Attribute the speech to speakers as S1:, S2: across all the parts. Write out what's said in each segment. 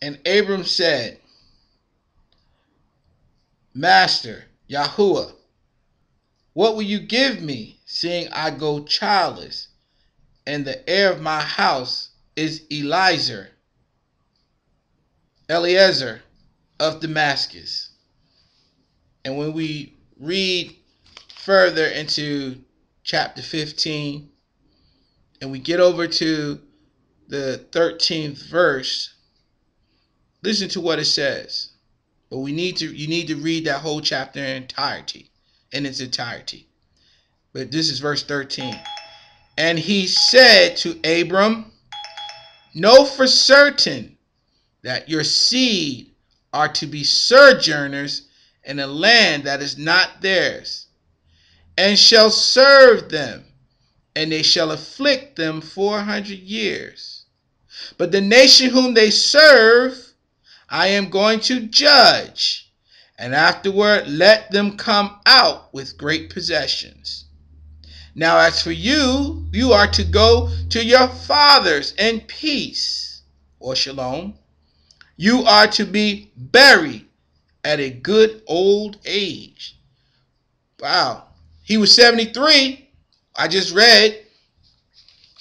S1: And Abram said, Master, Yahuwah, what will you give me, seeing I go childless, and the heir of my house is Eliezer of Damascus? And when we read further into chapter 15, and we get over to the 13th verse, listen to what it says. But you need to read that whole chapter in its entirety. But this is verse 13. And he said to Abram, know for certain that your seed are to be sojourners in a land that is not theirs, and shall serve them, and they shall afflict them 400 years. But the nation whom they serve, I am going to judge, and afterward let them come out with great possessions. Now as for you, you are to go to your fathers in peace, or shalom. You are to be buried at a good old age. Wow. He was 73. I just read,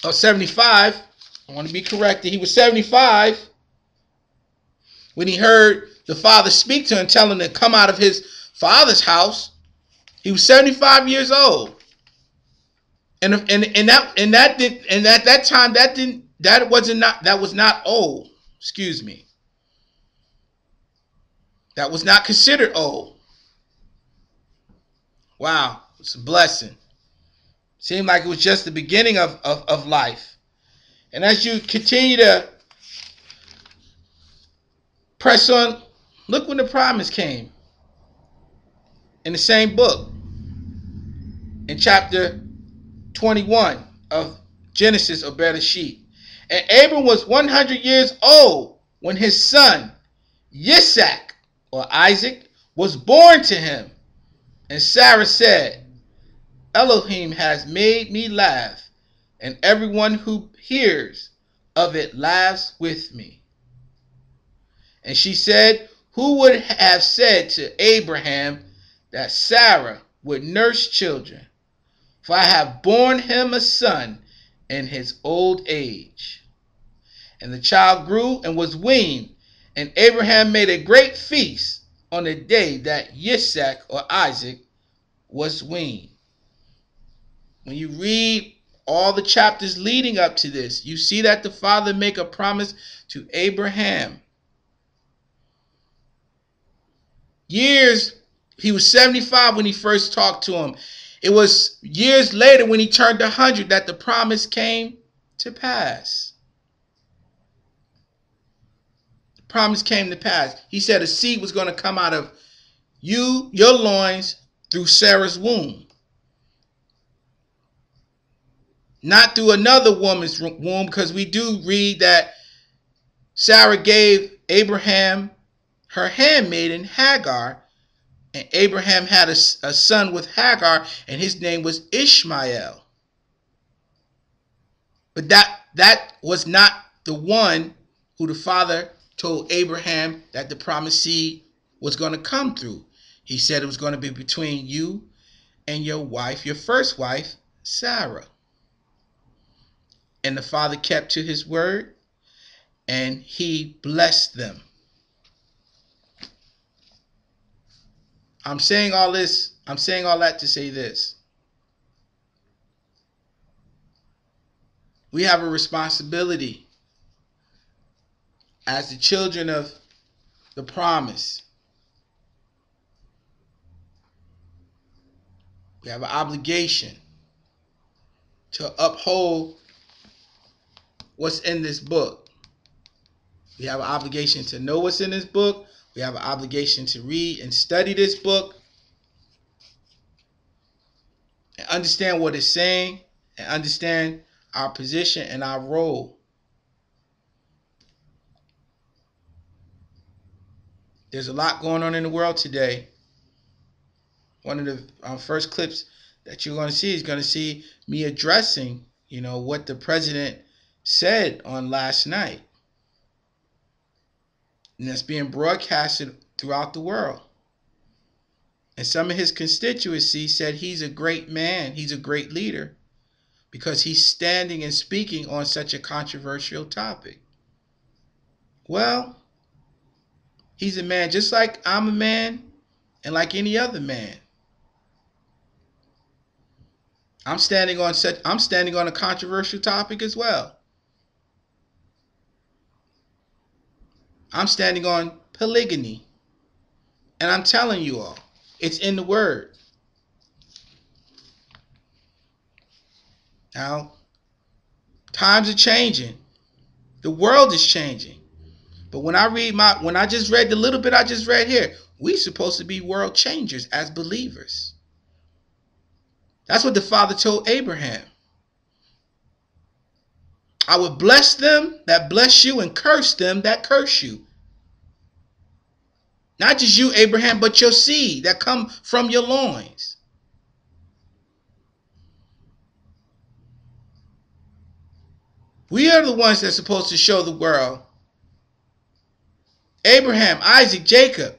S1: or 75. I want to be corrected. He was 75 when he heard the father speak to him, telling him to come out of his father's house. He was 75 years old. And that time that was not old. Excuse me. That was not considered old. Wow, it's a blessing. Seemed like it was just the beginning of life. And as you continue to press on, look when the promise came. In the same book, in chapter 21 of Genesis or Bereshit. And Abram was 100 years old when his son Yitzhak or Isaac was born to him. And Sarah said, Elohim has made me laugh, and everyone who hears of it laughs with me. And she said, who would have said to Abraham that Sarah would nurse children? For I have borne him a son in his old age. And the child grew and was weaned, and Abraham made a great feast on the day that Yitzhak or Isaac was weaned. When you read all the chapters leading up to this, you see that the father make a promise to Abraham. He was 75 when he first talked to him. It was years later when he turned 100 that the promise came to pass. The promise came to pass. He said a seed was going to come out of you, your loins, through Sarah's womb. Not through another woman's womb, because we do read that Sarah gave Abraham her handmaiden Hagar, and Abraham had a son with Hagar, and his name was Ishmael. But that was not the one who the father told Abraham that the promised seed was going to come through. He said it was going to be between you and your wife, your first wife, Sarah. And the father kept to his word, and he blessed them. I'm saying all that to say this. We have a responsibility as the children of the promise. We have an obligation to uphold what's in this book. We have an obligation to know what's in this book. We have an obligation to read and study this book and understand what it's saying and understand our position and our role. There's a lot going on in the world today. One of the first clips that you're going to see is going to see me addressing, what the president said on last night. and that's being broadcasted throughout the world. And some of his constituency said he's a great man, he's a great leader, because he's standing and speaking on such a controversial topic. Well, he's a man just like I'm a man and like any other man. I'm standing on a controversial topic as well. I'm standing on polygamy. And I'm telling you all, it's in the word. Now, times are changing. The world is changing. But when I just read the little bit I just read here, we're supposed to be world changers as believers. That's what the Father told Abraham. I would bless them that bless you and curse them that curse you. Not just you, Abraham, but your seed that come from your loins. We are the ones that's supposed to show the world. Abraham, Isaac, Jacob.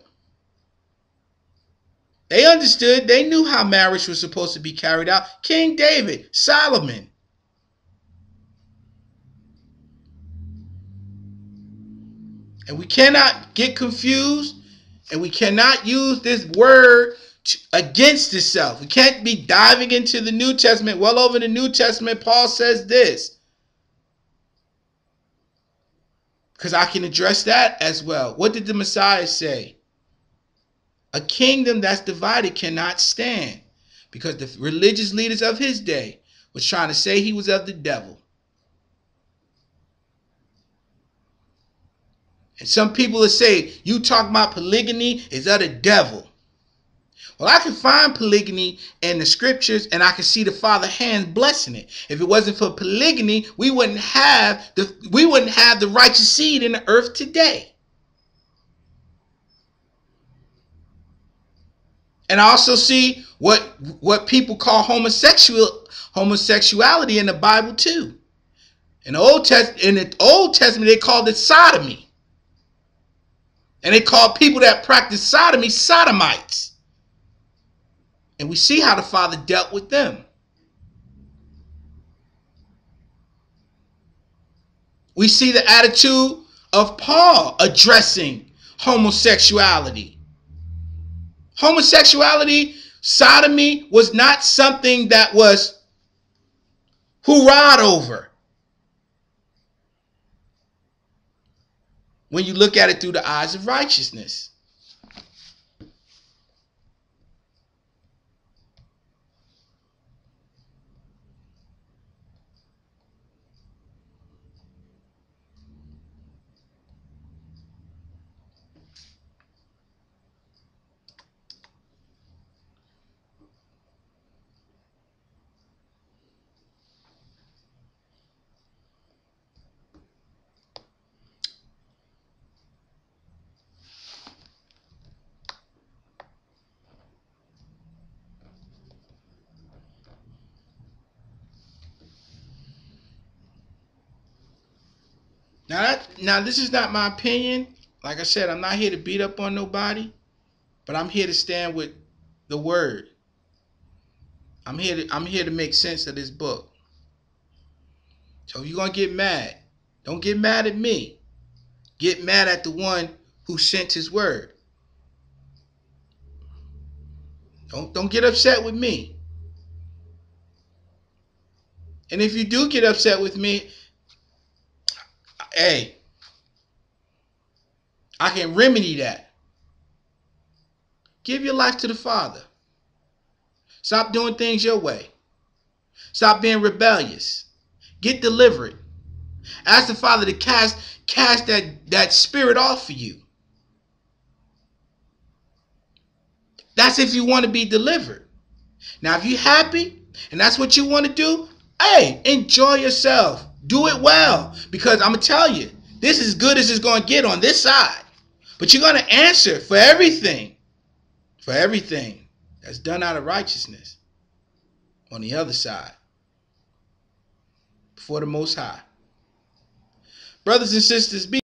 S1: They understood. They knew how marriage was supposed to be carried out. King David, Solomon. And we cannot get confused, and we cannot use this word against itself. We can't be diving into the New Testament. Well, over the New Testament, Paul says this. Because I can address that as well. What did the Messiah say? A kingdom that's divided cannot stand. Because the religious leaders of his day was trying to say he was of the devil. And some people will say, you talking about polygamy is of the devil. Well, I can find polygamy in the scriptures, and I can see the Father's hand blessing it. If it wasn't for polygamy, we wouldn't have the righteous seed in the earth today. And I also see what people call homosexuality in the Bible too. In the Old Testament, they called it sodomy. And they called people that practice sodomy sodomites. And we see how the Father dealt with them. We see the attitude of Paul addressing homosexuality. Homosexuality, sodomy was not something that was hurrah'd over. When you look at it through the eyes of righteousness. Now this is not my opinion. Like I said, I'm not here to beat up on nobody, but I'm here to stand with the word. I'm here to make sense of this book. So if you're gonna get mad, don't get mad at me. Get mad at the one who sent his word. Don't get upset with me. And if you do get upset with me, hey, I can remedy that. Give your life to the Father. Stop doing things your way. Stop being rebellious. Get delivered. Ask the Father to cast that spirit off for you. That's if you want to be delivered. Now, if you're happy and that's what you want to do, hey, enjoy yourself. Do it well. Because I'm going to tell you, this is as good as it's going to get on this side. But you're going to answer for everything. For everything that's done out of righteousness on the other side. Before the Most High. Brothers and sisters, be